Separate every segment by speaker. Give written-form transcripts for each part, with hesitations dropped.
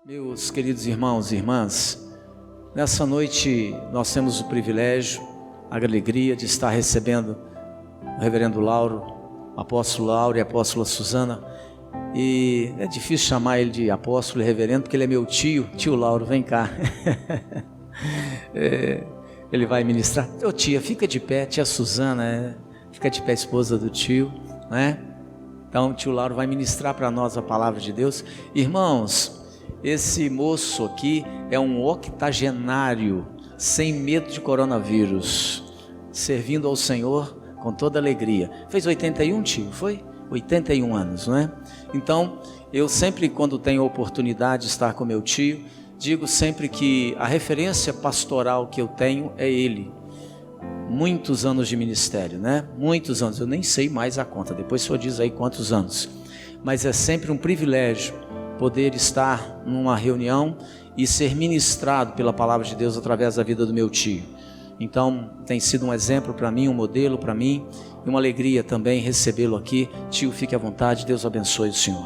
Speaker 1: Meus queridos irmãos e irmãs, nessa noite nós temos o privilégio, a alegria de estar recebendo o reverendo Lauro, apóstolo Lauro e a apóstola Suzana. E é difícil chamar ele de apóstolo e reverendo, porque ele é meu tio Lauro, vem cá. Ele vai ministrar. Ô tia, fica de pé, tia Suzana, fica de pé, esposa do tio, né? Então o tio Lauro vai ministrar para nós a palavra de Deus. Irmãos, esse moço aqui é um octogenário, sem medo de coronavírus, servindo ao Senhor com toda alegria. Fez 81, tio, foi? 81 anos, não é? Então, eu sempre, quando tenho a oportunidade de estar com meu tio, digo sempre que a referência pastoral que eu tenho é ele. Muitos anos de ministério, né? Muitos anos, eu nem sei mais a conta, depois o senhor diz aí quantos anos. Mas é sempre um privilégio poder estar numa reunião e ser ministrado pela palavra de Deus através da vida do meu tio. Então tem sido um exemplo para mim, um modelo para mim, e uma alegria também recebê-lo aqui. Tio, fique à vontade, Deus abençoe o senhor.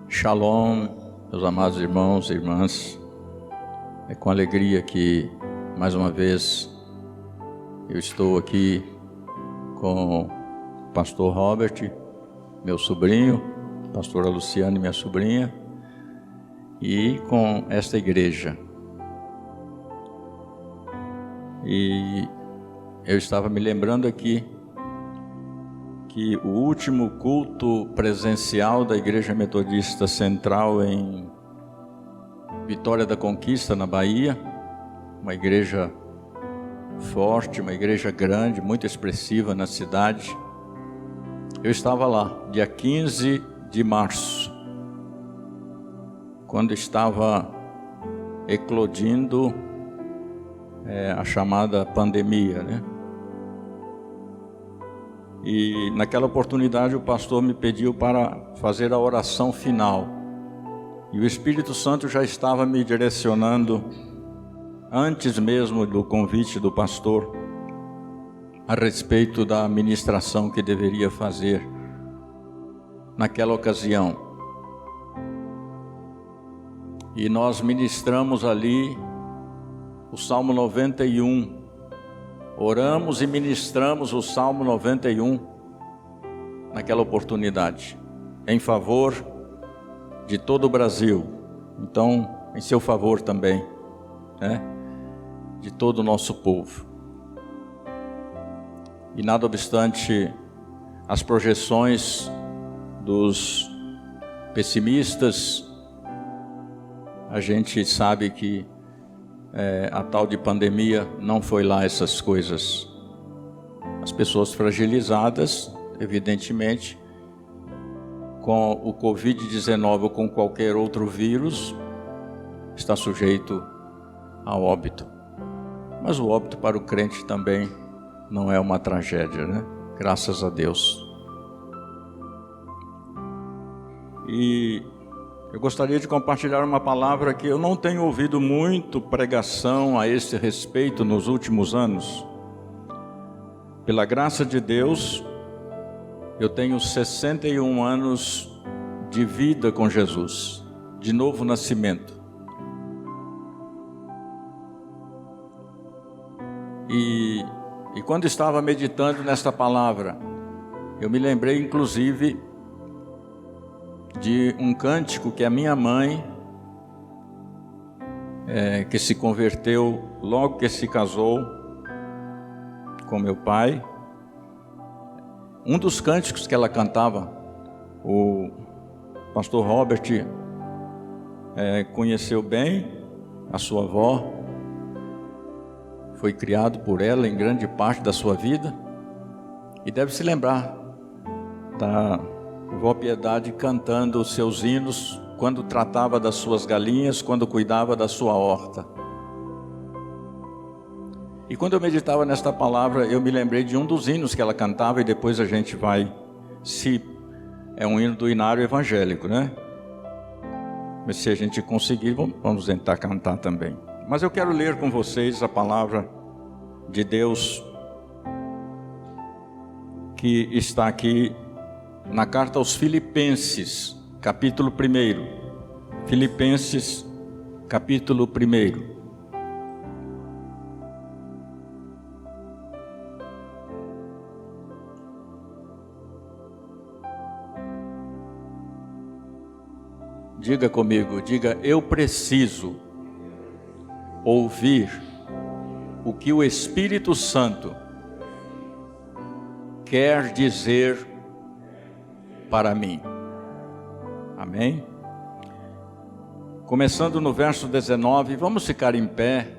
Speaker 2: Shalom, meus amados irmãos e irmãs. É com alegria que mais uma vez eu estou aqui com o pastor Robert, meu sobrinho, pastora Luciane, minha sobrinha, e com esta igreja. E eu estava me lembrando aqui que o último culto presencial da Igreja Metodista Central em Vitória da Conquista, na Bahia, uma igreja forte, uma igreja grande, muito expressiva na cidade. Eu estava lá, dia 15 de março, quando estava eclodindo a chamada pandemia, né? E naquela oportunidade o pastor me pediu para fazer a oração final. E o Espírito Santo já estava me direcionando, antes mesmo do convite do pastor, a respeito da ministração que deveria fazer naquela ocasião. E nós ministramos ali o Salmo 91. Oramos e ministramos o Salmo 91 naquela oportunidade, em favor de todo o Brasil. Então, em seu favor também, né? De todo o nosso povo. E nada obstante as projeções dos pessimistas, a gente sabe que a tal de pandemia não foi lá essas coisas. As pessoas fragilizadas, evidentemente, com o Covid-19 ou com qualquer outro vírus, está sujeito ao óbito. Mas o óbito para o crente também não é uma tragédia, né? Graças a Deus. E eu gostaria de compartilhar uma palavra que eu não tenho ouvido muito pregação a esse respeito nos últimos anos. Pela graça de Deus, eu tenho 61 anos de vida com Jesus, de novo nascimento. E quando estava meditando nesta palavra, eu me lembrei inclusive de um cântico que a minha mãe, que se converteu logo que se casou com meu pai, um dos cânticos que ela cantava, o pastor Robert conheceu bem a sua avó, foi criado por ela em grande parte da sua vida, e deve se lembrar da Vó Piedade cantando os seus hinos quando tratava das suas galinhas, quando cuidava da sua horta. E quando eu meditava nesta palavra, eu me lembrei de um dos hinos que ela cantava, e depois a gente vai, se é um hino do Inário Evangélico, né? Mas se a gente conseguir, vamos tentar cantar também. Mas eu quero ler com vocês a palavra de Deus que está aqui na carta aos Filipenses, capítulo 1. Filipenses, capítulo 1. Diga comigo, diga: eu preciso ouvir o que o Espírito Santo quer dizer para mim. Amém? Começando no verso 19, vamos ficar em pé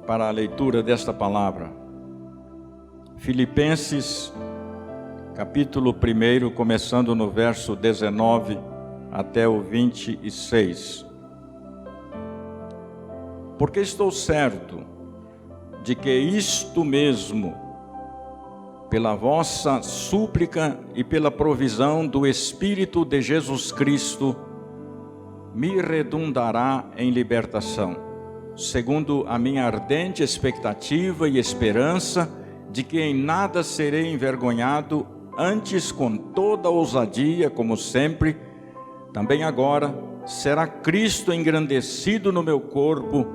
Speaker 2: para a leitura desta palavra. Filipenses, capítulo 1, começando no verso 19 até o 26. Porque estou certo de que isto mesmo, pela vossa súplica e pela provisão do Espírito de Jesus Cristo, me redundará em libertação, segundo a minha ardente expectativa e esperança de que em nada serei envergonhado, antes com toda ousadia, como sempre, também agora será Cristo engrandecido no meu corpo,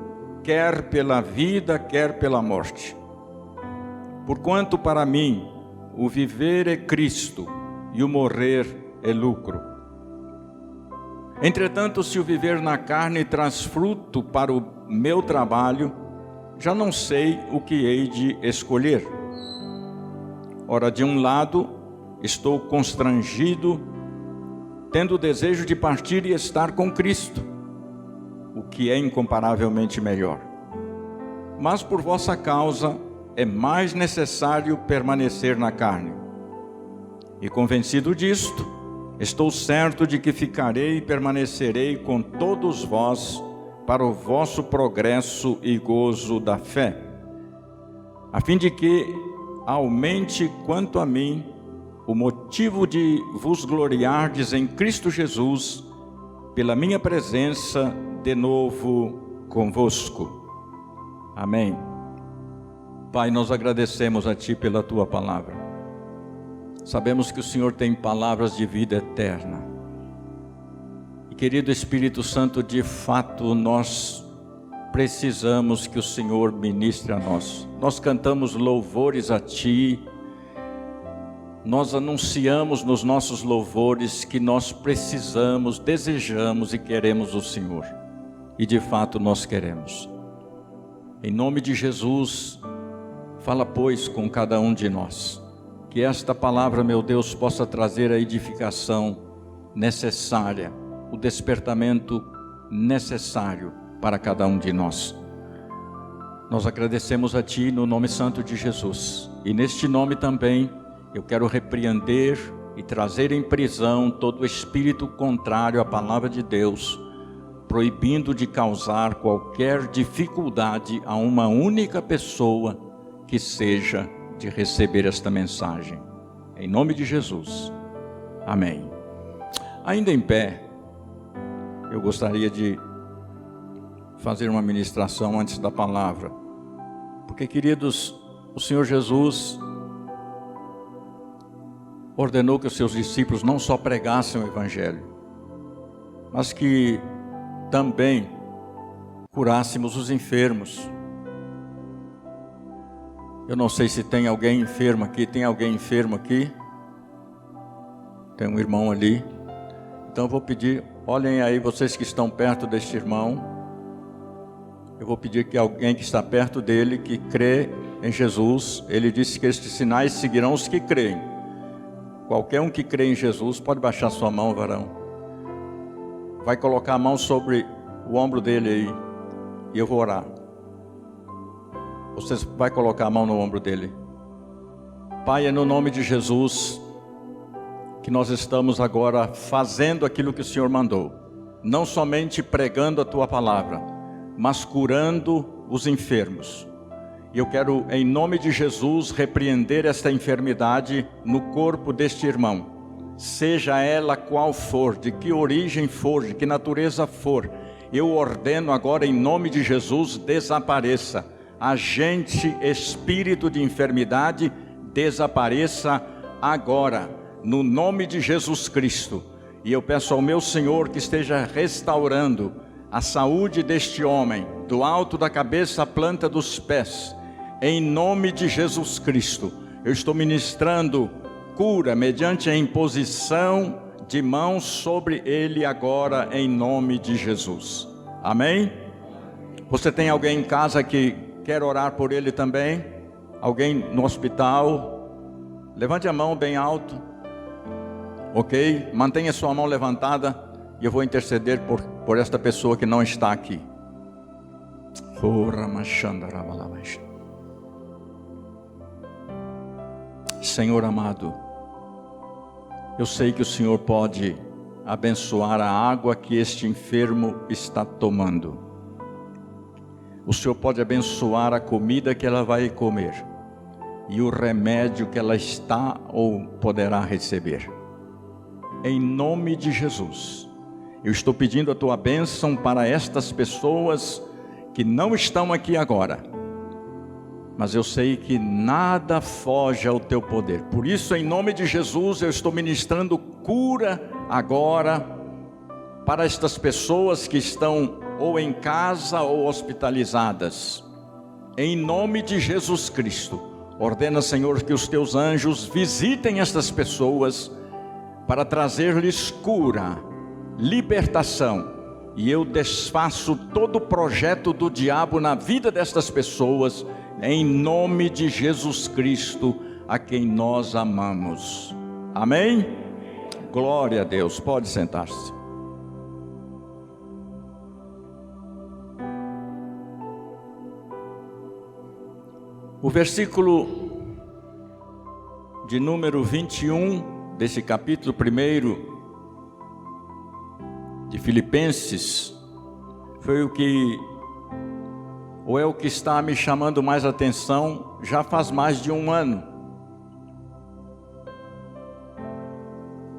Speaker 2: quer pela vida, quer pela morte. Porquanto para mim o viver é Cristo e o morrer é lucro. Entretanto, se o viver na carne traz fruto para o meu trabalho, já não sei o que hei de escolher. Ora, de um lado, estou constrangido, tendo o desejo de partir e estar com Cristo, o que é incomparavelmente melhor. Mas por vossa causa é mais necessário permanecer na carne. E convencido disto, estou certo de que ficarei e permanecerei com todos vós para o vosso progresso e gozo da fé, a fim de que aumente quanto a mim o motivo de vos gloriardes em Cristo Jesus, pela minha presença de novo convosco. Amém. Pai, nós agradecemos a Ti pela Tua palavra. Sabemos que o Senhor tem palavras de vida eterna. E querido Espírito Santo, de fato nós precisamos que o Senhor ministre a nós. Nós cantamos louvores a Ti, nós anunciamos nos nossos louvores que nós precisamos, desejamos e queremos o Senhor. E de fato nós queremos. Em nome de Jesus, fala pois com cada um de nós. Que esta palavra, meu Deus, possa trazer a edificação necessária, o despertamento necessário para cada um de nós. Nós agradecemos a Ti no nome santo de Jesus. E neste nome também eu quero repreender e trazer em prisão todo espírito contrário à palavra de Deus, proibindo de causar qualquer dificuldade a uma única pessoa que seja de receber esta mensagem. Em nome de Jesus. Amém. Ainda em pé, eu gostaria de fazer uma ministração antes da palavra. Porque, queridos, o Senhor Jesus ordenou que os seus discípulos não só pregassem o Evangelho, mas que também curássemos os enfermos. Eu não sei se tem alguém enfermo aqui. Tem alguém enfermo aqui? Tem um irmão ali. Então eu vou pedir, olhem aí vocês que estão perto deste irmão. Eu vou pedir que alguém que está perto dele, que crê em Jesus, ele disse que estes sinais seguirão os que creem. Qualquer um que crê em Jesus, pode baixar sua mão, varão. Vai colocar a mão sobre o ombro dele aí, e eu vou orar. Você vai colocar a mão no ombro dele. Pai, é no nome de Jesus que nós estamos agora fazendo aquilo que o Senhor mandou. Não somente pregando a Tua palavra, mas curando os enfermos. E eu quero, em nome de Jesus, repreender esta enfermidade no corpo deste irmão. Seja ela qual for, de que origem for, de que natureza for, eu ordeno agora, em nome de Jesus, desapareça. Agente, espírito de enfermidade, desapareça agora, no nome de Jesus Cristo. E eu peço ao meu Senhor que esteja restaurando a saúde deste homem, do alto da cabeça à planta dos pés, em nome de Jesus Cristo. Eu estou ministrando cura mediante a imposição de mãos sobre ele agora, em nome de Jesus. Amém? Você tem alguém em casa que quer orar por ele também? Alguém no hospital? Levante a mão bem alto. Ok? Mantenha sua mão levantada e eu vou interceder por esta pessoa que não está aqui. Senhor amado, eu sei que o Senhor pode abençoar a água que este enfermo está tomando. O Senhor pode abençoar a comida que ela vai comer e o remédio que ela está ou poderá receber. Em nome de Jesus, eu estou pedindo a tua bênção para estas pessoas que não estão aqui agora, mas eu sei que nada foge ao teu poder. Por isso, em nome de Jesus, eu estou ministrando cura agora para estas pessoas que estão ou em casa ou hospitalizadas. Em nome de Jesus Cristo, ordena, Senhor, que os teus anjos visitem estas pessoas para trazer-lhes cura, libertação. E eu desfaço todo o projeto do diabo na vida destas pessoas, em nome de Jesus Cristo, a quem nós amamos. Amém? Glória a Deus. Pode sentar-se. O versículo de número 21 desse capítulo 1 de Filipenses foi o que, ou é o que está me chamando mais atenção já faz mais de um ano.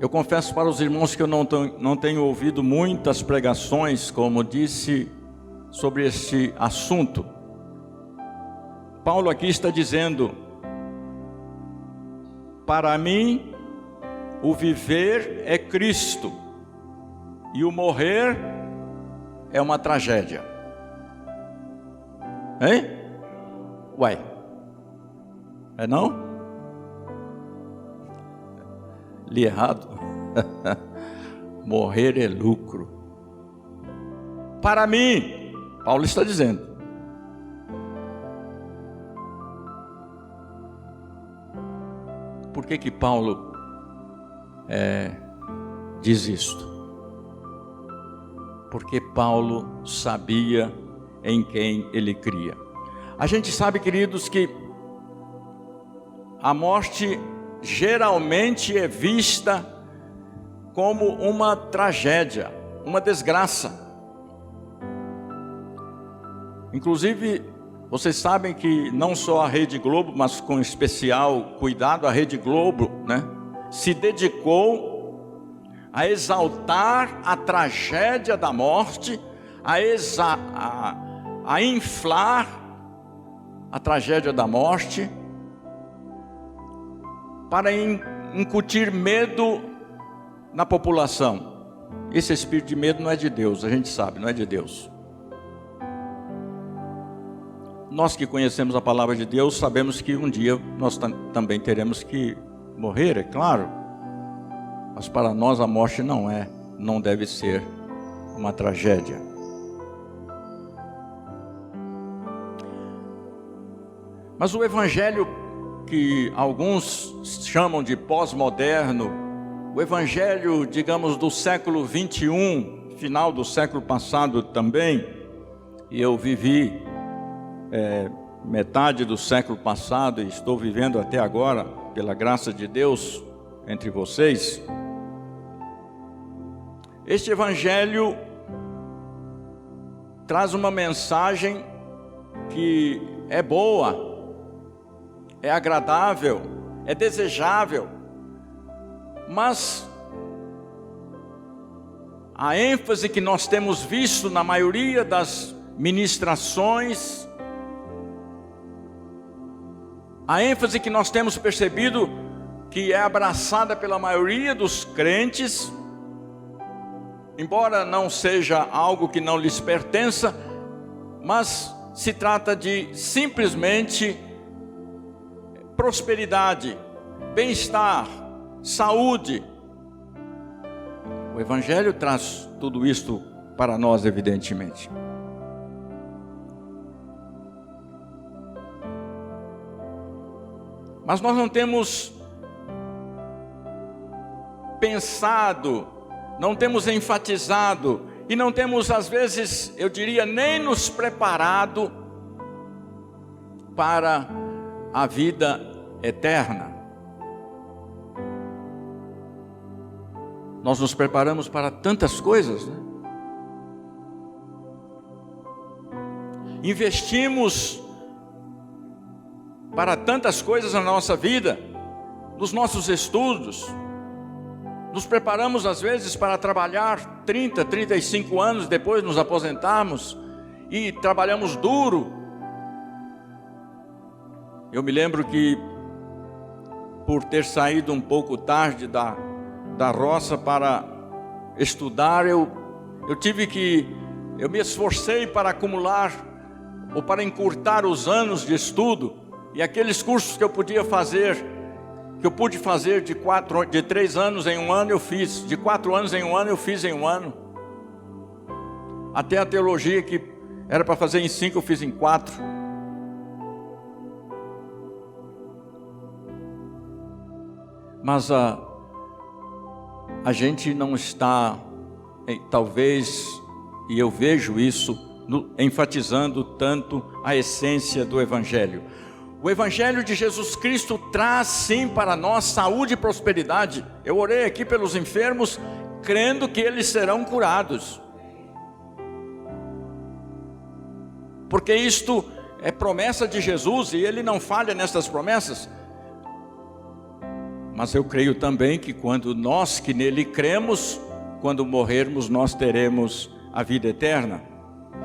Speaker 2: Eu confesso para os irmãos que eu não tenho ouvido muitas pregações, como disse, sobre este assunto. Paulo aqui está dizendo: para mim o viver é Cristo e o morrer é uma tragédia. Hein? Ué, é não? Li errado? Morrer é lucro. Para mim, Paulo está dizendo. Por que Paulo diz isto? Porque Paulo sabia em quem ele cria. A gente sabe, queridos, que a morte geralmente é vista como uma tragédia, uma desgraça. Inclusive, vocês sabem que não só a Rede Globo, mas com especial cuidado a Rede Globo, se dedicou a exaltar a tragédia da morte, a inflar a tragédia da morte, para incutir medo na população. Esse espírito de medo não é de Deus, a gente sabe, não é de Deus. Nós que conhecemos a palavra de Deus, sabemos que um dia nós também teremos que morrer, é claro. Mas para nós a morte não deve ser uma tragédia. Mas o evangelho que alguns chamam de pós-moderno, o evangelho, digamos, do século 21, final do século passado também, e eu vivi metade do século passado e estou vivendo até agora, pela graça de Deus, entre vocês. Este evangelho traz uma mensagem que é boa, é agradável, é desejável, mas a ênfase que nós temos visto na maioria das ministrações, a ênfase que nós temos percebido que é abraçada pela maioria dos crentes, embora não seja algo que não lhes pertença, mas se trata de simplesmente prosperidade, bem-estar, saúde. O Evangelho traz tudo isto para nós, evidentemente. Mas nós não temos pensado, não temos enfatizado e não temos, às vezes, eu diria, nem nos preparado para a vida eterna. Nós nos preparamos para tantas coisas, né? Investimos para tantas coisas na nossa vida, nos nossos estudos. Nos preparamos às vezes para trabalhar 30, 35 anos, depois nos aposentarmos e trabalhamos duro. Eu me lembro que, por ter saído um pouco tarde da roça para estudar, eu me esforcei para acumular ou para encurtar os anos de estudo, e aqueles cursos que eu pude fazer de 3 anos em um ano eu fiz, de 4 anos em um ano eu fiz em um ano, até a teologia que era para fazer em 5 eu fiz em 4. Mas a gente não está, talvez, e eu vejo isso, enfatizando tanto a essência do Evangelho. O Evangelho de Jesus Cristo traz sim para nós saúde e prosperidade. Eu orei aqui pelos enfermos, crendo que eles serão curados, porque isto é promessa de Jesus e Ele não falha nessas promessas. Mas eu creio também que quando nós que nele cremos, quando morrermos nós teremos a vida eterna.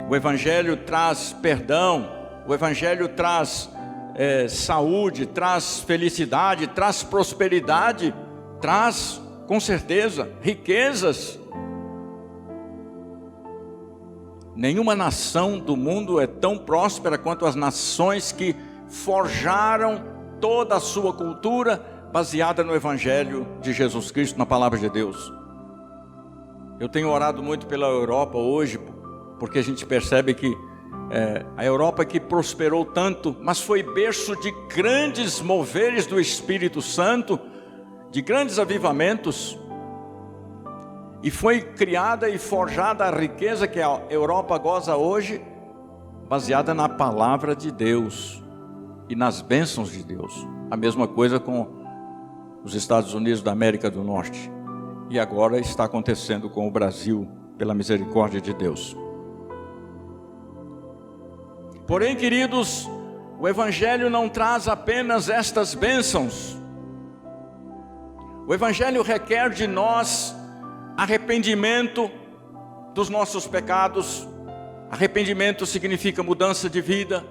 Speaker 2: O Evangelho traz perdão, o Evangelho traz saúde, traz felicidade, traz prosperidade, traz com certeza riquezas. Nenhuma nação do mundo é tão próspera quanto as nações que forjaram toda a sua cultura baseada no Evangelho de Jesus Cristo, na Palavra de Deus. Eu tenho orado muito pela Europa hoje, porque a gente percebe que a Europa que prosperou tanto, mas foi berço de grandes moveres do Espírito Santo, de grandes avivamentos, e foi criada e forjada a riqueza que a Europa goza hoje, baseada na Palavra de Deus e nas bênçãos de Deus. A mesma coisa com os Estados Unidos da América do Norte, e agora está acontecendo com o Brasil, pela misericórdia de Deus. Porém, queridos, o Evangelho não traz apenas estas bênçãos. O Evangelho requer de nós arrependimento dos nossos pecados. Arrependimento significa mudança de vida.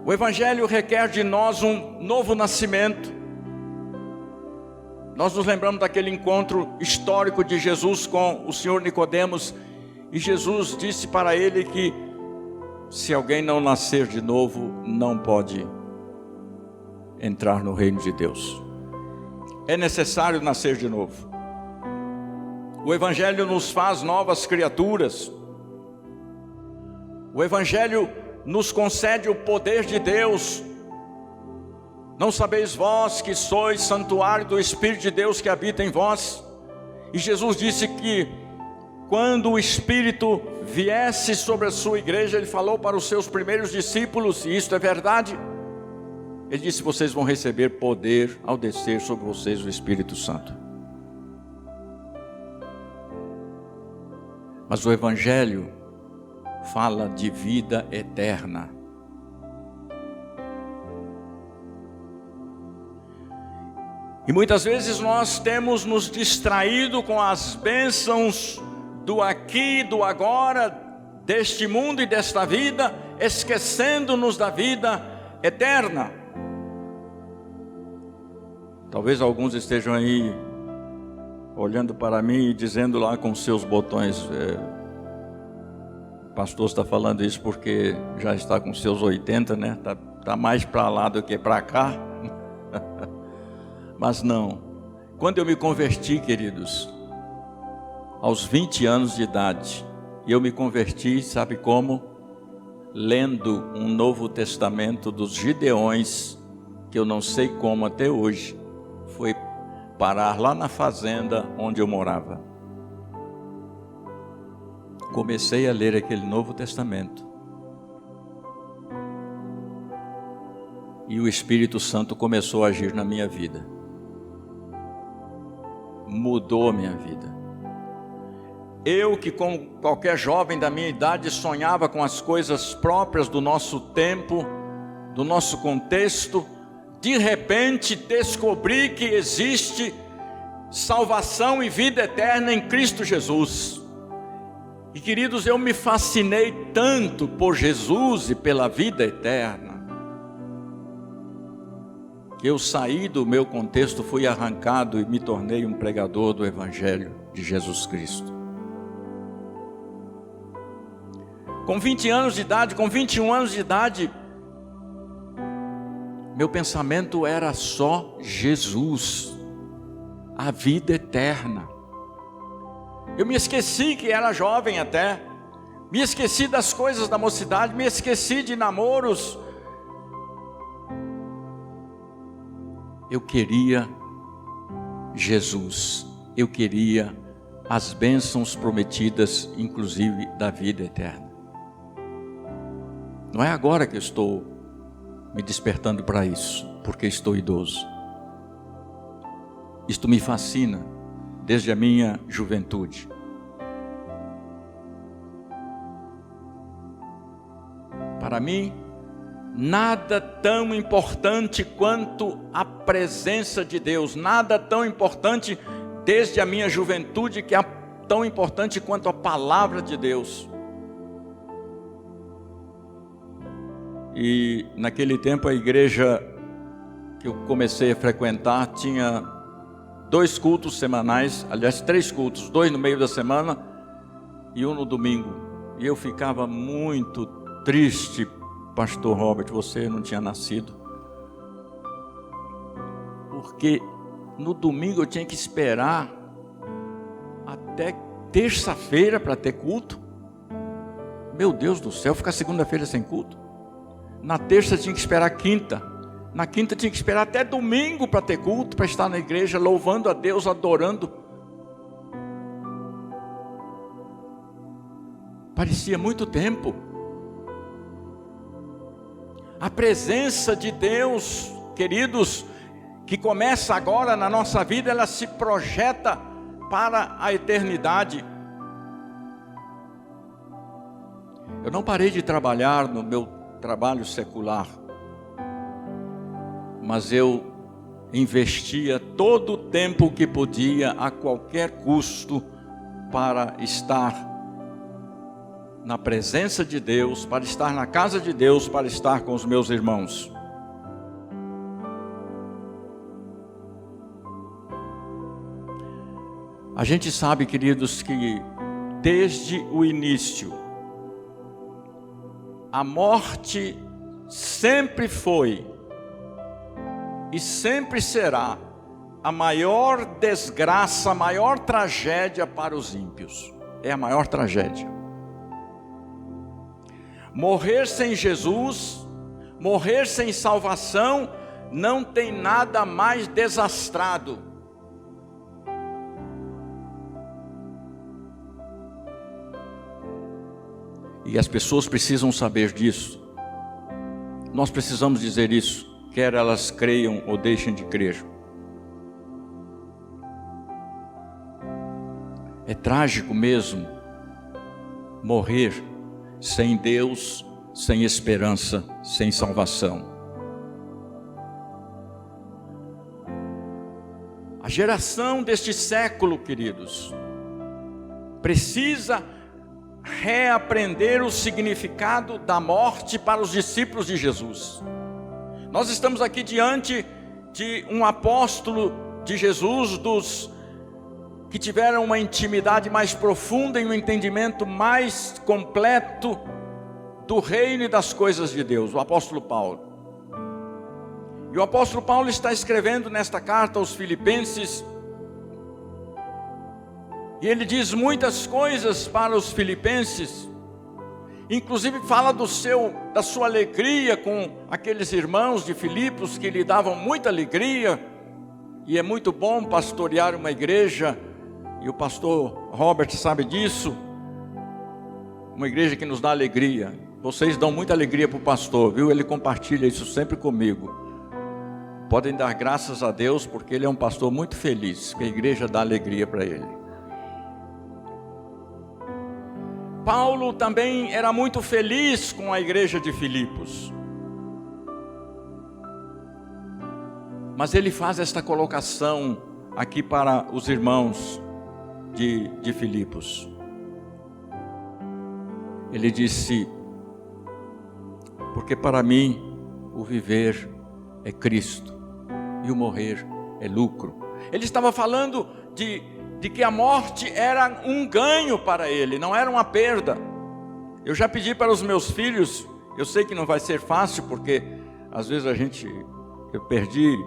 Speaker 2: O Evangelho requer de nós um novo nascimento. Nós nos lembramos daquele encontro histórico de Jesus com o Senhor Nicodemos, e Jesus disse para ele que se alguém não nascer de novo, não pode entrar no reino de Deus. É necessário nascer de novo. O Evangelho nos faz novas criaturas. O Evangelho nos concede o poder de Deus. Não sabeis vós que sois santuário do Espírito de Deus que habita em vós? E Jesus disse que quando o Espírito viesse sobre a sua igreja, Ele falou para os seus primeiros discípulos, e isto é verdade, Ele disse: vocês vão receber poder ao descer sobre vocês o Espírito Santo. Mas o Evangelho fala de vida eterna. E muitas vezes nós temos nos distraído com as bênçãos do aqui, do agora, deste mundo e desta vida, esquecendo-nos da vida eterna. Talvez alguns estejam aí olhando para mim e dizendo lá com seus botões, o pastor está falando isso porque já está com seus 80, né? Tá mais para lá do que para cá. Mas não. Quando eu me converti, queridos, aos 20 anos de idade, eu me converti, sabe como? Lendo um Novo Testamento dos Gideões, que eu não sei como até hoje, foi parar lá na fazenda onde eu morava. Comecei a ler aquele Novo Testamento. E o Espírito Santo começou a agir na minha vida. Mudou a minha vida. Eu que, como qualquer jovem da minha idade, sonhava com as coisas próprias do nosso tempo, do nosso contexto, de repente descobri que existe salvação e vida eterna em Cristo Jesus. E queridos, eu me fascinei tanto por Jesus e pela vida eterna, que eu saí do meu contexto, fui arrancado e me tornei um pregador do Evangelho de Jesus Cristo. Com 20 anos de idade, com 21 anos de idade, meu pensamento era só Jesus, a vida eterna. Eu me esqueci que era jovem até, me esqueci das coisas da mocidade, me esqueci de namoros. Eu queria Jesus, eu queria as bênçãos prometidas, inclusive da vida eterna. Não é agora que eu estou me despertando para isso, porque estou idoso. Isto me fascina desde a minha juventude. Para mim, nada tão importante quanto a presença de Deus, nada tão importante desde a minha juventude que é tão importante quanto a palavra de Deus. E naquele tempo a igreja que eu comecei a frequentar tinha 2 cultos semanais, aliás 3 cultos, 2 no meio da semana e 1 no domingo. E eu ficava muito triste, pastor Robert, você não tinha nascido, porque no domingo eu tinha que esperar até terça-feira para ter culto. Meu Deus do céu, ficar segunda-feira sem culto. Na terça tinha que esperar quinta. Na quinta tinha que esperar até domingo para ter culto, para estar na igreja louvando a Deus, adorando. Parecia muito tempo. A presença de Deus, queridos, que começa agora na nossa vida, ela se projeta para a eternidade. Eu não parei de trabalhar no meu trabalho secular, mas eu investia todo o tempo que podia, a qualquer custo, para estar na presença de Deus, para estar na casa de Deus, para estar com os meus irmãos. A gente sabe, queridos, que desde o início, a morte sempre foi e sempre será a maior desgraça, a maior tragédia para os ímpios. É a maior tragédia. Morrer sem Jesus, morrer sem salvação, não tem nada mais desastrado. E as pessoas precisam saber disso. Nós precisamos dizer isso, quer elas creiam ou deixem de crer. É trágico mesmo morrer sem Deus, sem esperança, sem salvação. A geração deste século, queridos, precisa reaprender o significado da morte para os discípulos de Jesus. Nós estamos aqui diante de um apóstolo de Jesus, dos que tiveram uma intimidade mais profunda e um entendimento mais completo do reino e das coisas de Deus, o apóstolo Paulo. E o apóstolo Paulo está escrevendo nesta carta aos Filipenses, e ele diz muitas coisas para os filipenses, inclusive fala da sua alegria com aqueles irmãos de Filipos que lhe davam muita alegria, e é muito bom pastorear uma igreja, e o pastor Robert sabe disso, uma igreja que nos dá alegria. Vocês dão muita alegria para o pastor, viu? Ele compartilha isso sempre comigo. Podem dar graças a Deus, porque ele é um pastor muito feliz, que a igreja dá alegria para ele. Paulo também era muito feliz com a igreja de Filipos. Mas ele faz esta colocação aqui para os irmãos de Filipos. Ele disse: porque para mim o viver é Cristo e o morrer é lucro. Ele estava falando de que a morte era um ganho para ele, não era uma perda. Eu já pedi para os meus filhos, eu sei que não vai ser fácil, porque às vezes eu perdi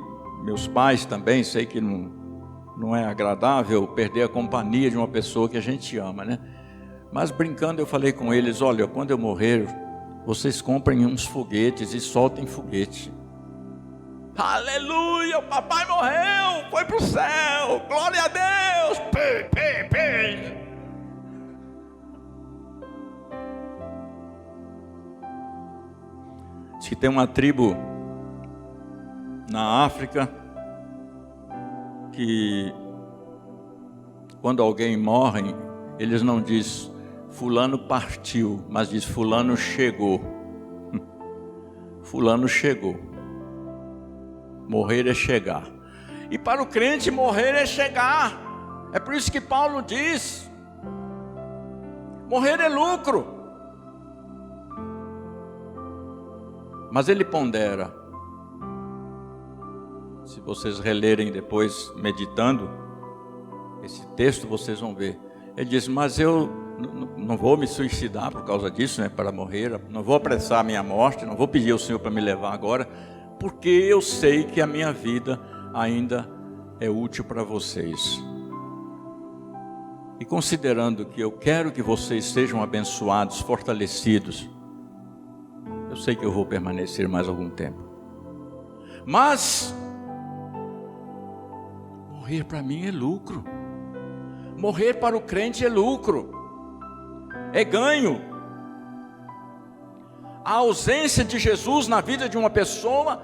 Speaker 2: meus pais também, sei que não é agradável perder a companhia de uma pessoa que a gente ama, né? Mas brincando eu falei com eles: olha, quando eu morrer, vocês comprem uns foguetes e soltem foguete. Aleluia, o papai morreu, foi para o céu, glória a Deus. Diz que tem uma tribo na África que quando alguém morre, eles não dizem fulano partiu, mas diz fulano chegou. Fulano chegou. Morrer é chegar. E para o crente morrer é chegar. É por isso que Paulo diz: morrer é lucro. Mas ele pondera. Se vocês relerem depois, meditando esse texto, vocês vão ver. Ele diz: mas eu não vou me suicidar por causa disso, né, para morrer. Não vou apressar a minha morte. Não vou pedir ao Senhor para me levar agora, porque eu sei que a minha vida ainda é útil para vocês. E considerando que eu quero que vocês sejam abençoados, fortalecidos, eu sei que eu vou permanecer mais algum tempo. Mas morrer para mim é lucro. Morrer para o crente é lucro, é ganho. A ausência de Jesus na vida de uma pessoa,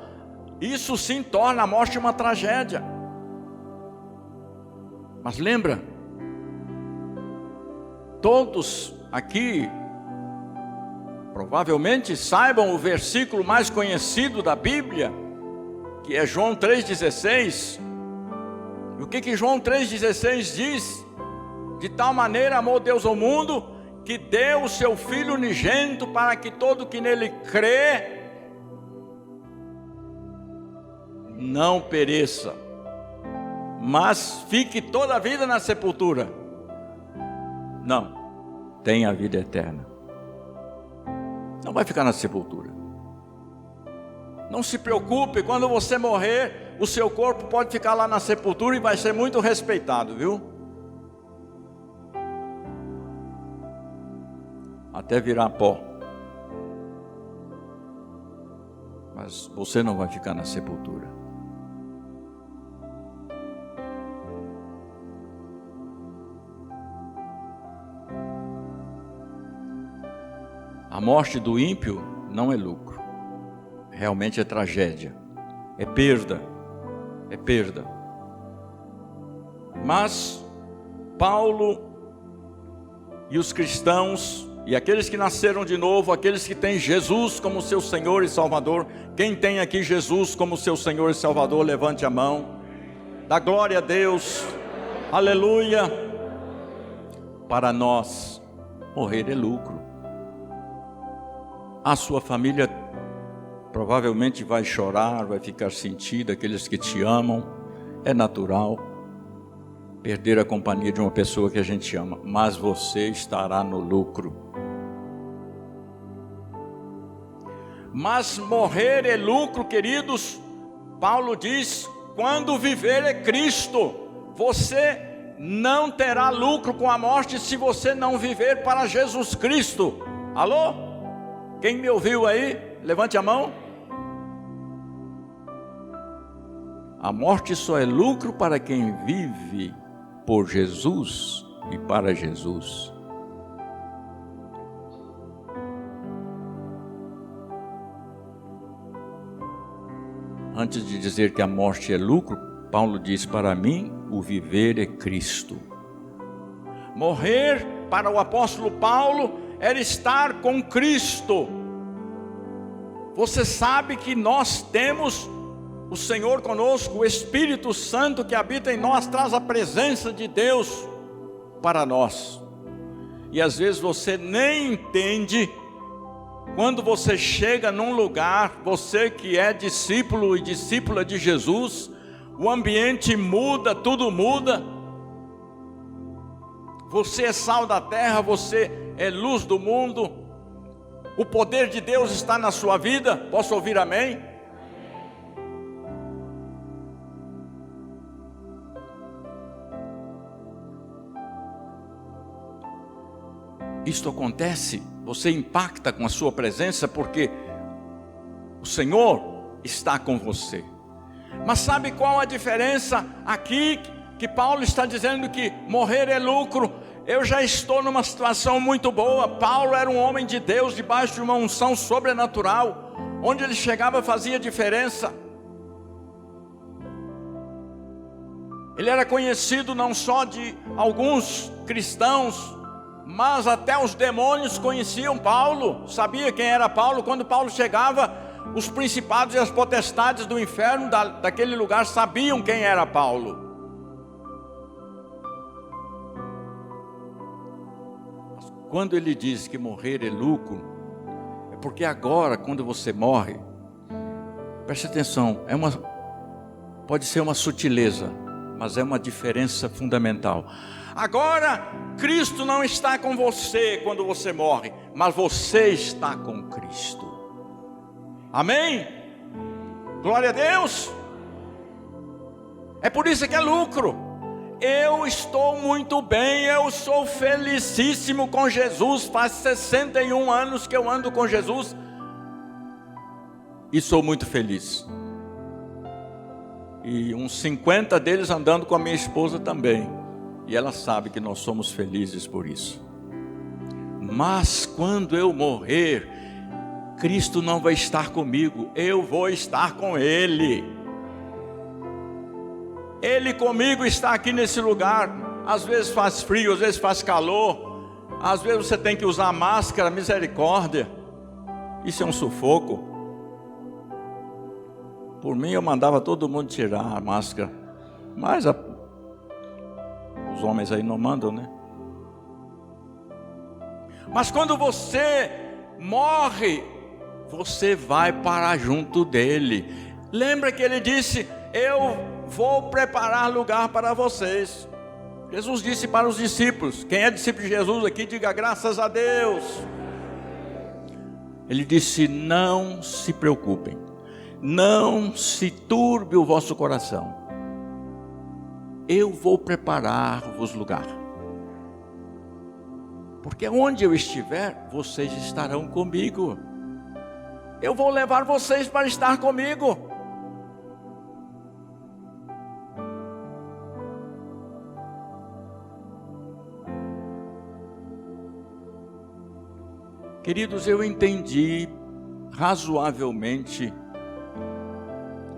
Speaker 2: isso sim torna a morte uma tragédia. Mas lembra, todos aqui provavelmente saibam o versículo mais conhecido da Bíblia, que é João 3,16. E o que João 3,16 diz? De tal maneira amou Deus ao mundo, que deu o seu Filho unigênito, para que todo que nele crê não pereça, mas fique toda a vida na sepultura. Não, tem a vida eterna. Não vai ficar na sepultura. Não se preocupe, quando você morrer, o seu corpo pode ficar lá na sepultura e vai ser muito respeitado, viu? Até virar pó. Mas você não vai ficar na sepultura. A morte do ímpio não é lucro. Realmente é tragédia. É perda. É perda. Mas Paulo e os cristãos e aqueles que nasceram de novo, aqueles que têm Jesus como seu Senhor e Salvador. Quem tem aqui Jesus como seu Senhor e Salvador, levante a mão. Dá glória a Deus. Aleluia. Para nós, morrer é lucro. A sua família provavelmente vai chorar, vai ficar sentido, aqueles que te amam, é natural perder a companhia de uma pessoa que a gente ama, mas você estará no lucro. Mas morrer é lucro, queridos. Paulo diz, quando viver é Cristo. Você não terá lucro com a morte se você não viver para Jesus Cristo. Alô? Quem me ouviu aí? Levante a mão. A morte só é lucro para quem vive por Jesus e para Jesus. Antes de dizer que a morte é lucro, Paulo diz, para mim o viver é Cristo. Morrer para o apóstolo Paulo era estar com Cristo. Você sabe que nós temos o Senhor conosco, o Espírito Santo que habita em nós, traz a presença de Deus para nós. E às vezes você nem entende, quando você chega num lugar, você que é discípulo e discípula de Jesus, o ambiente muda, tudo muda. Você é sal da terra, você é luz do mundo. O poder de Deus está na sua vida. Posso ouvir amém? Isto acontece, você impacta com a sua presença, porque o Senhor está com você. Mas sabe qual a diferença aqui, que Paulo está dizendo que morrer é lucro? Eu já estou numa situação muito boa. Paulo era um homem de Deus, debaixo de uma unção sobrenatural. Onde ele chegava fazia diferença. Ele era conhecido não só de alguns cristãos, mas até os demônios conheciam Paulo. Sabia quem era Paulo? Quando Paulo chegava, os principados e as potestades do inferno daquele lugar sabiam quem era Paulo. Mas quando ele diz que morrer é lucro, é porque agora, quando você morre, preste atenção, pode ser uma sutileza, mas é uma diferença fundamental. Agora, Cristo não está com você quando você morre, mas você está com Cristo. Amém? Glória a Deus. É por isso que é lucro. Eu estou muito bem, eu sou felicíssimo com Jesus. Faz 61 anos que eu ando com Jesus e sou muito feliz. E uns 50 deles andando com a minha esposa também. E ela sabe que nós somos felizes por isso. Mas quando eu morrer, Cristo não vai estar comigo, eu vou estar com Ele. Ele comigo está aqui nesse lugar. Às vezes faz frio, às vezes faz calor, às vezes você tem que usar máscara, misericórdia. Isso é um sufoco. Por mim eu mandava todo mundo tirar a máscara, mas os homens aí não mandam, né? Mas quando você morre, você vai para junto dele. Lembra que ele disse, eu vou preparar lugar para vocês. Jesus disse para os discípulos, quem é discípulo de Jesus aqui, diga graças a Deus. Ele disse, não se preocupem, não se turbe o vosso coração. Eu vou preparar-vos lugar. Porque onde eu estiver, vocês estarão comigo. Eu vou levar vocês para estar comigo. Queridos, eu entendi razoavelmente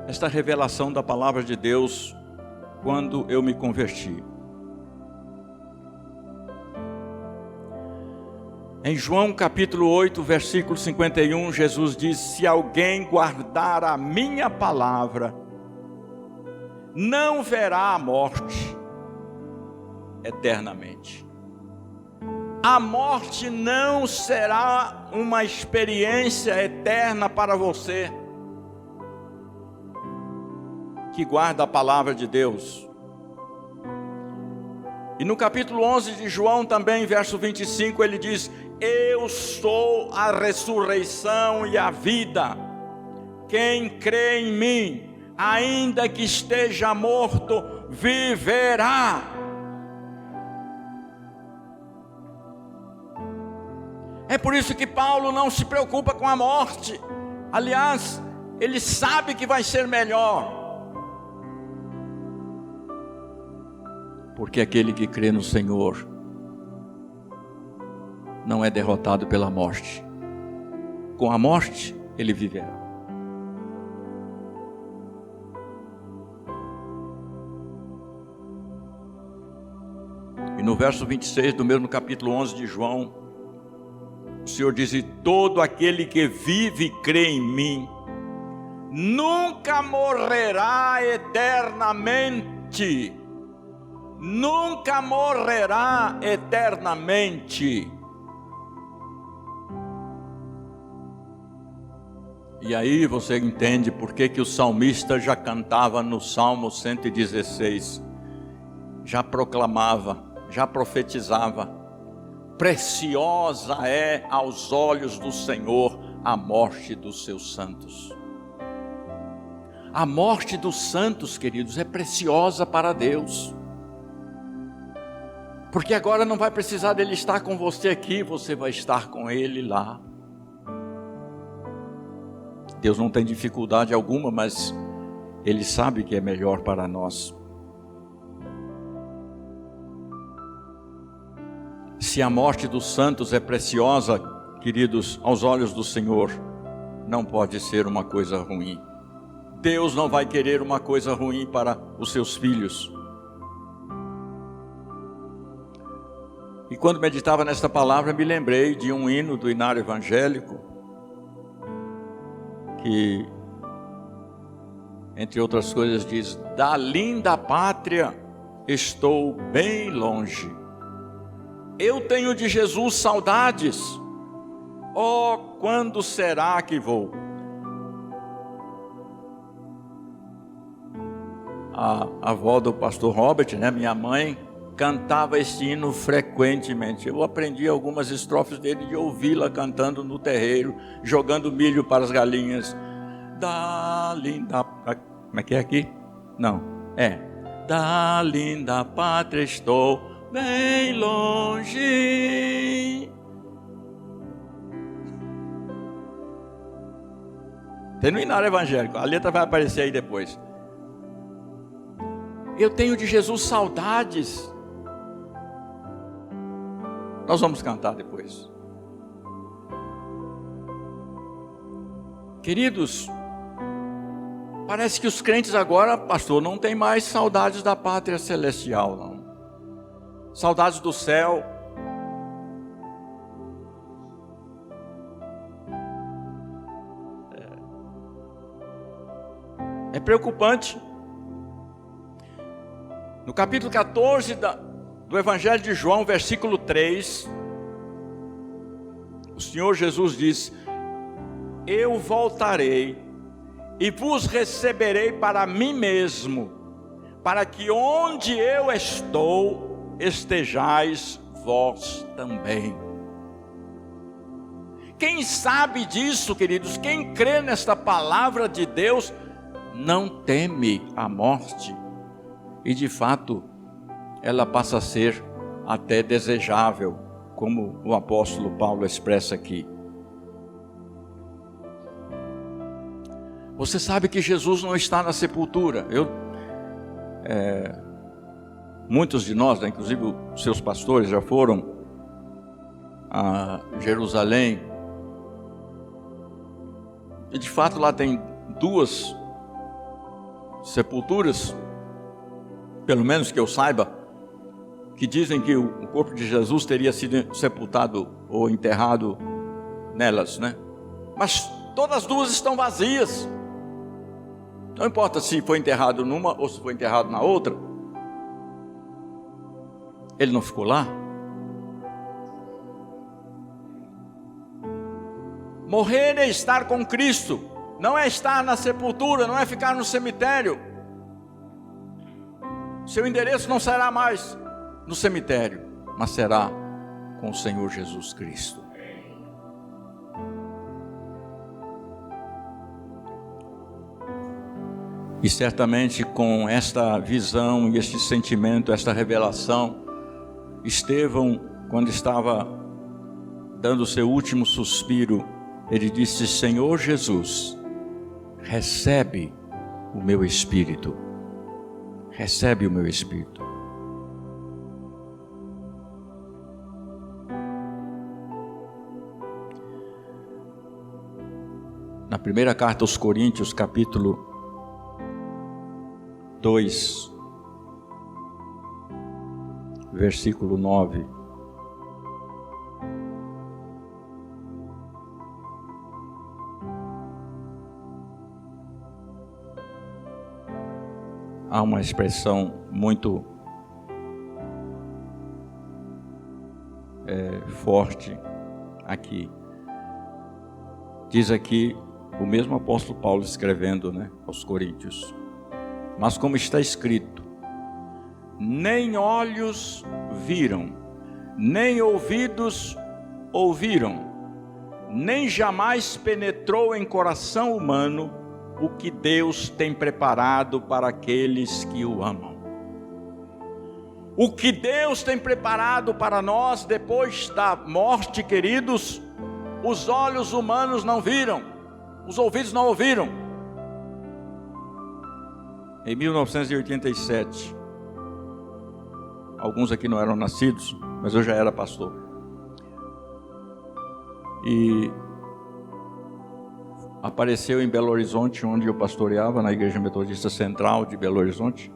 Speaker 2: esta revelação da palavra de Deus quando eu me converti. Em João capítulo 8, versículo 51, Jesus diz, se alguém guardar a minha palavra, não verá a morte eternamente. A morte não será uma experiência eterna para você. que guarda a palavra de Deus. E no capítulo 11 de João também, verso 25, ele diz: eu sou a ressurreição e a vida. Quem crê em mim, ainda que esteja morto, viverá. É por isso que Paulo não se preocupa com a morte. Aliás, ele sabe que vai ser melhor. Porque aquele que crê no Senhor não é derrotado pela morte. Com a morte, ele viverá. E no verso 26 do mesmo capítulo 11 de João, o Senhor diz: e todo aquele que vive e crê em mim, nunca morrerá eternamente. Nunca morrerá eternamente. E aí você entende por que o salmista já cantava no Salmo 116, já proclamava, já profetizava: preciosa é aos olhos do Senhor a morte dos seus santos. A morte dos santos, queridos, é preciosa para Deus. Porque agora não vai precisar dele estar com você aqui, você vai estar com ele lá. Deus não tem dificuldade alguma, mas ele sabe que é melhor para nós. Se a morte dos santos é preciosa, queridos, aos olhos do Senhor, não pode ser uma coisa ruim. Deus não vai querer uma coisa ruim para os seus filhos. E quando meditava nesta palavra, me lembrei de um hino do Inário Evangélico, que, entre outras coisas, diz: da linda pátria estou bem longe, eu tenho de Jesus saudades, oh, quando será que vou? A avó do pastor Robert, né, minha mãe, cantava esse hino frequentemente. Eu aprendi algumas estrofes dele de ouvi-la cantando no terreiro, jogando milho para as galinhas. Da linda... Como é que é aqui? Não, é. Da linda pátria estou bem longe. Tem no Inário Evangélico, a letra vai aparecer aí depois. Eu tenho de Jesus saudades. Nós vamos cantar depois. Queridos, parece que os crentes agora, pastor, não tem mais saudades da pátria celestial, não. Saudades do céu. É preocupante. No capítulo 14 do Evangelho de João, versículo 3, o Senhor Jesus diz: eu voltarei e vos receberei para mim mesmo, para que onde eu estou, estejais vós também. Quem sabe disso, queridos, quem crê nesta palavra de Deus, não teme a morte. E de fato, ela passa a ser até desejável, como o apóstolo Paulo expressa aqui. Você sabe que Jesus não está na sepultura. Muitos de nós, né, inclusive os seus pastores, já foram a Jerusalém. E de fato lá tem 2 sepulturas, pelo menos que eu saiba, que dizem que o corpo de Jesus teria sido sepultado ou enterrado nelas, né? Mas todas as 2 estão vazias. Não importa se foi enterrado numa ou se foi enterrado na outra. Ele não ficou lá? Morrer é estar com Cristo, não é estar na sepultura, não é ficar no cemitério. Seu endereço não será mais no cemitério, mas será com o Senhor Jesus Cristo. E certamente com esta visão e este sentimento, esta revelação, Estevão, quando estava dando o seu último suspiro, ele disse: Senhor Jesus, recebe o meu espírito, recebe o meu espírito. Na primeira carta aos Coríntios, capítulo 2, versículo 9. Há uma expressão muito forte aqui. Diz aqui o mesmo apóstolo Paulo escrevendo, aos Coríntios: mas como está escrito, nem olhos viram, nem ouvidos ouviram, nem jamais penetrou em coração humano o que Deus tem preparado para aqueles que o amam. O que Deus tem preparado para nós depois da morte, queridos, os olhos humanos não viram, os ouvidos não ouviram. Em 1987, alguns aqui não eram nascidos, mas eu já era pastor. E apareceu em Belo Horizonte, onde eu pastoreava, na Igreja Metodista Central de Belo Horizonte,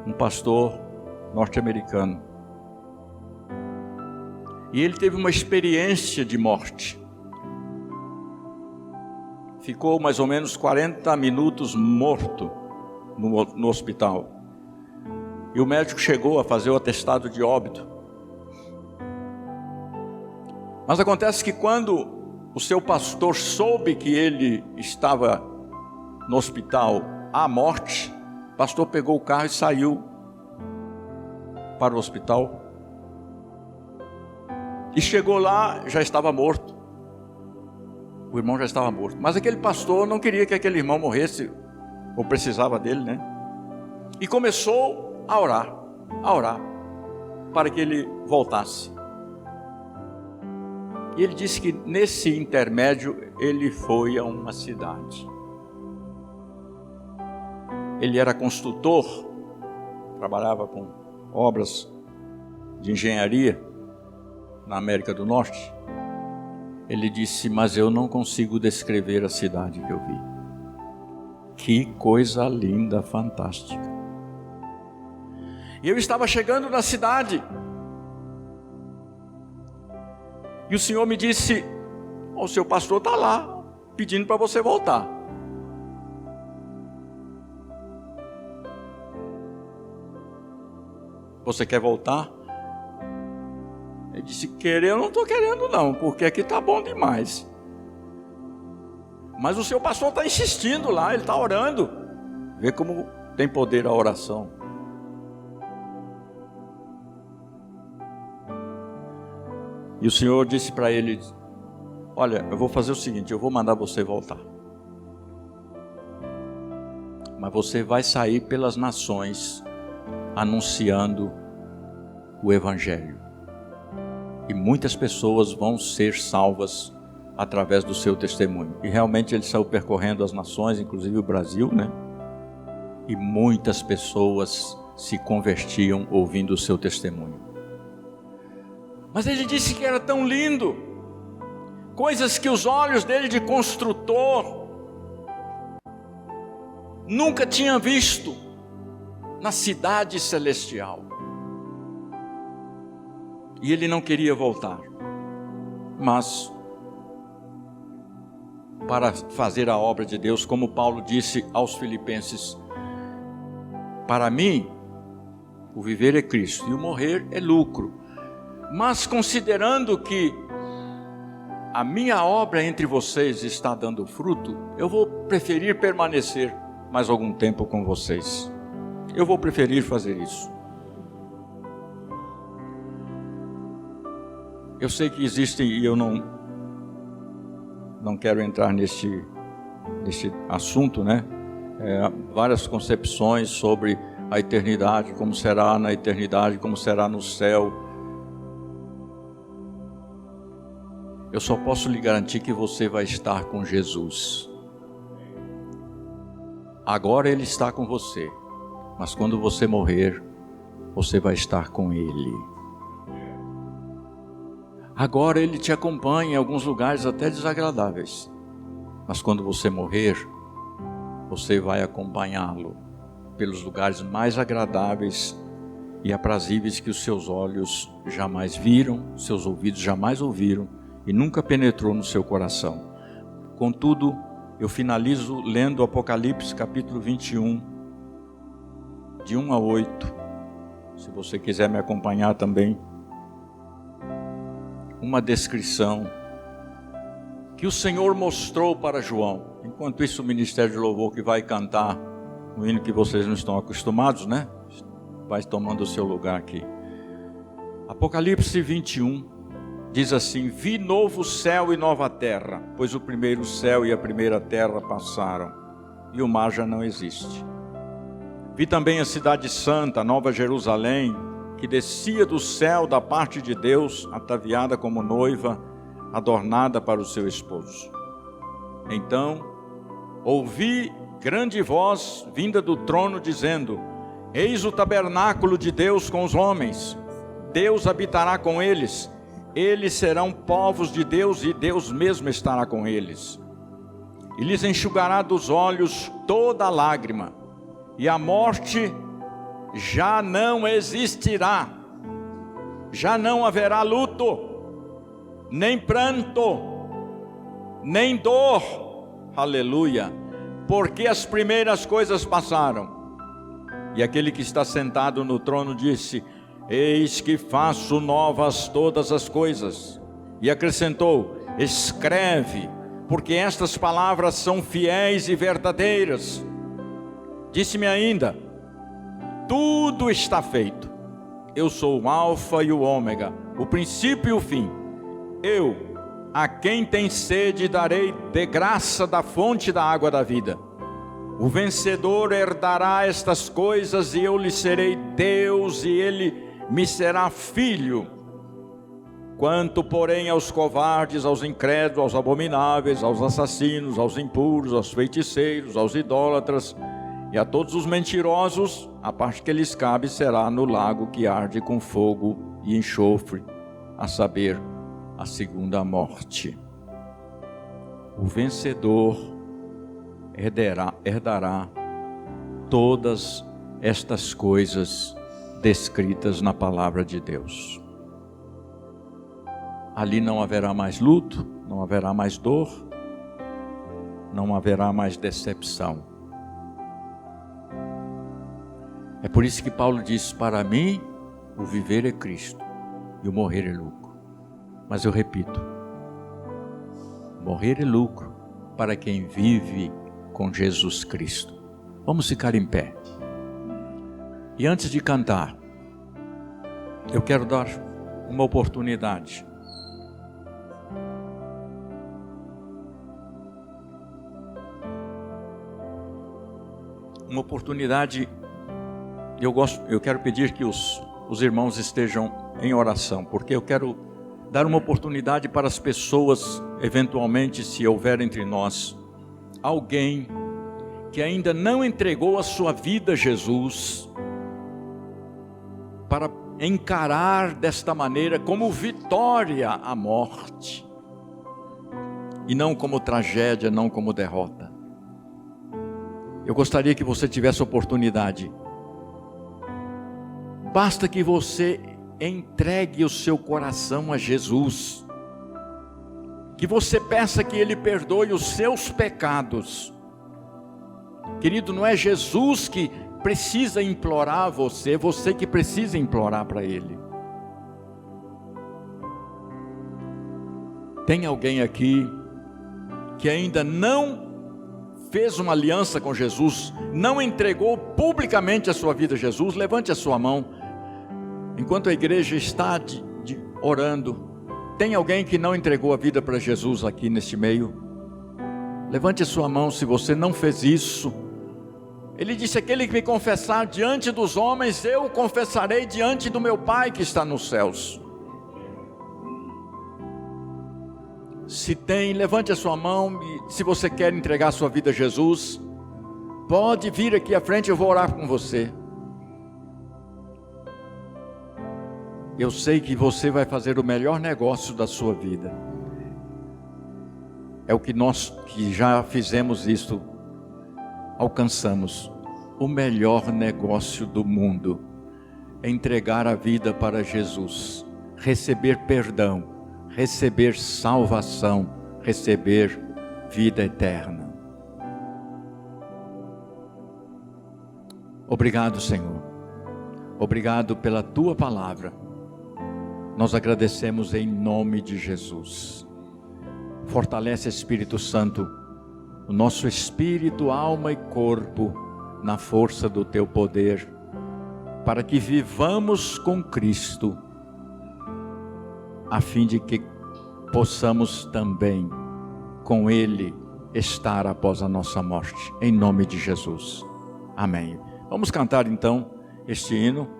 Speaker 2: um pastor norte-americano. E ele teve uma experiência de morte. Ficou mais ou menos 40 minutos morto no hospital. E o médico chegou a fazer o atestado de óbito. Mas acontece que quando o seu pastor soube que ele estava no hospital à morte, o pastor pegou o carro e saiu para o hospital. E chegou lá, já estava morto. O irmão já estava morto. Mas aquele pastor não queria que aquele irmão morresse, ou precisava dele, E começou a orar, para que ele voltasse. E ele disse que nesse intermédio ele foi a uma cidade. Ele era construtor, trabalhava com obras de engenharia na América do Norte. Ele disse: mas eu não consigo descrever a cidade que eu vi. Que coisa linda, fantástica. E eu estava chegando na cidade, e o Senhor me disse: o seu pastor está lá, pedindo para você voltar. Você quer voltar? Ele disse: querer eu não estou querendo não, porque aqui está bom demais. Mas o seu pastor está insistindo lá, ele está orando. Vê como tem poder a oração. E o Senhor disse para ele: olha, eu vou fazer o seguinte, eu vou mandar você voltar. Mas você vai sair pelas nações anunciando o Evangelho. E muitas pessoas vão ser salvas através do seu testemunho. E realmente ele saiu percorrendo as nações, inclusive o Brasil, E muitas pessoas se convertiam ouvindo o seu testemunho. Mas ele disse que era tão lindo, coisas que os olhos dele de construtor nunca tinham visto na cidade celestial. E ele não queria voltar, mas para fazer a obra de Deus, como Paulo disse aos Filipenses: para mim, o viver é Cristo e o morrer é lucro. Mas considerando que a minha obra entre vocês está dando fruto, eu vou preferir permanecer mais algum tempo com vocês. eu vou preferir fazer isso. Eu sei que existem, e eu não quero entrar neste assunto, né? Várias concepções sobre a eternidade, como será na eternidade, como será no céu. Eu só posso lhe garantir que você vai estar com Jesus. Agora Ele está com você, mas quando você morrer, você vai estar com Ele. Agora Ele te acompanha em alguns lugares até desagradáveis, mas quando você morrer, você vai acompanhá-lo pelos lugares mais agradáveis e aprazíveis que os seus olhos jamais viram, seus ouvidos jamais ouviram e nunca penetrou no seu coração. Contudo, eu finalizo lendo Apocalipse capítulo 21, de 1 a 8. Se você quiser me acompanhar também. Uma descrição que o Senhor mostrou para João. Enquanto isso, o Ministério de Louvor que vai cantar um hino que vocês não estão acostumados, né? Vai tomando o seu lugar aqui. Apocalipse 21 diz assim: vi novo céu e nova terra, pois o primeiro céu e a primeira terra passaram, e o mar já não existe. Vi também a cidade santa, a Nova Jerusalém, que descia do céu da parte de Deus, ataviada como noiva, adornada para o seu esposo. Então, ouvi grande voz vinda do trono dizendo: eis o tabernáculo de Deus com os homens, Deus habitará com eles, eles serão povos de Deus e Deus mesmo estará com eles. E lhes enxugará dos olhos toda lágrima, e a morte já não existirá, já não haverá luto, nem pranto, nem dor, aleluia, porque as primeiras coisas passaram. E aquele que está sentado no trono disse: eis que faço novas todas as coisas. E acrescentou: escreve, porque estas palavras são fiéis e verdadeiras. Disse-me ainda: tudo está feito. Eu sou o Alfa e o Ômega, o princípio e o fim. Eu, a quem tem sede, darei de graça da fonte da água da vida. O vencedor herdará estas coisas, e eu lhe serei Deus, e ele me será filho. Quanto, porém, aos covardes, aos incrédulos, aos abomináveis, aos assassinos, aos impuros, aos feiticeiros, aos idólatras e a todos os mentirosos, a parte que lhes cabe será no lago que arde com fogo e enxofre, a saber, a segunda morte. O vencedor herdará todas estas coisas descritas na palavra de Deus. Ali não haverá mais luto, não haverá mais dor, não haverá mais decepção. É por isso que Paulo diz: para mim o viver é Cristo e o morrer é lucro. Mas eu repito, morrer é lucro para quem vive com Jesus Cristo. Vamos ficar em pé. E antes de cantar, eu quero dar uma oportunidade. Uma oportunidade. Eu quero pedir que os irmãos estejam em oração, porque eu quero dar uma oportunidade para as pessoas, eventualmente, se houver entre nós alguém que ainda não entregou a sua vida a Jesus, para encarar desta maneira como vitória a morte, e não como tragédia, não como derrota. Eu gostaria que você tivesse oportunidade. Basta que você entregue o seu coração a Jesus, que você peça que Ele perdoe os seus pecados. Querido, não é Jesus que precisa implorar a você, é você que precisa implorar para Ele. Tem alguém aqui que ainda não fez uma aliança com Jesus, não entregou publicamente a sua vida a Jesus, levante a sua mão. Enquanto a igreja está orando, tem alguém que não entregou a vida para Jesus aqui neste meio? Levante a sua mão se você não fez isso. Ele disse: aquele que me confessar diante dos homens, eu o confessarei diante do meu Pai que está nos céus. Se tem, levante a sua mão. E se você quer entregar a sua vida a Jesus, pode vir aqui à frente, eu vou orar com você. Eu sei que você vai fazer o melhor negócio da sua vida. É o que nós que já fizemos isso, alcançamos. O melhor negócio do mundo é entregar a vida para Jesus, receber perdão, receber salvação, receber vida eterna. Obrigado, Senhor. Obrigado pela Tua palavra. Nós agradecemos em nome de Jesus. Fortalece, Espírito Santo, o nosso espírito, alma e corpo, na força do Teu poder, para que vivamos com Cristo, a fim de que possamos também com Ele estar após a nossa morte, em nome de Jesus. Amém. Vamos cantar então este hino.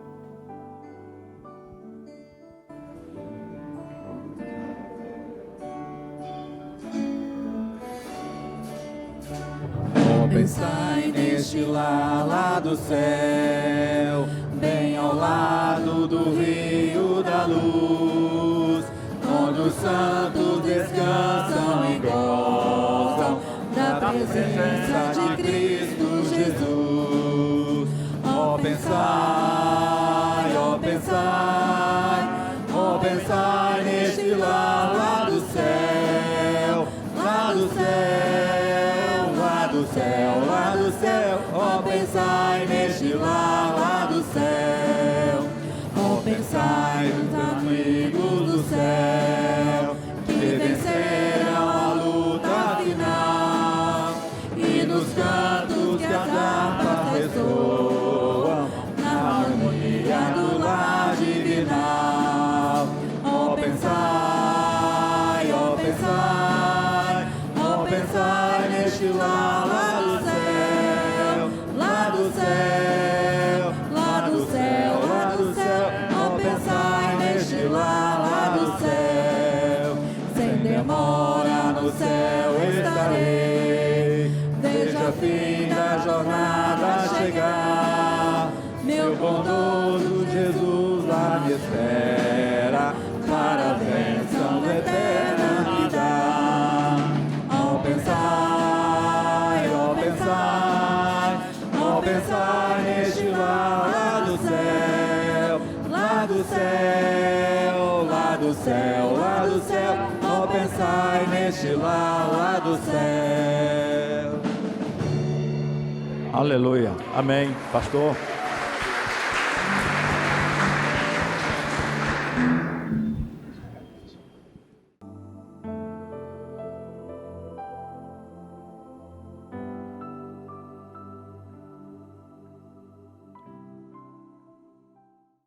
Speaker 3: Pensai neste lá do céu, bem ao lado do rio da luz, onde os santos descansam e gozam da presença de Cristo Jesus. Ó pensai, ó pensai, ó pensai neste lá do céu, lá do céu, lá do céu, lá do céu. Ó pensai neste lá do céu. Ó pensai nos amigos do céu, que vencerão a luta final, e nos cantos que as harpas ressoam, na harmonia do lar divinal. Ó pensai, ó pensai, ó pensai neste lá do céu, lá do céu, lá do céu, lá do céu. Ó pensai neste lá do céu. Sem demora no céu estarei, veja o fim da jornada chegar. Meu bondoso Jesus lá me espera, para a bênção da eternidade. Ó pensai, ó pensai, ó pensai neste lá do céu, lá do céu, lá do céu, lá do céu. Ó pensai neste lá do céu.
Speaker 2: Aleluia. Amém. Pastor.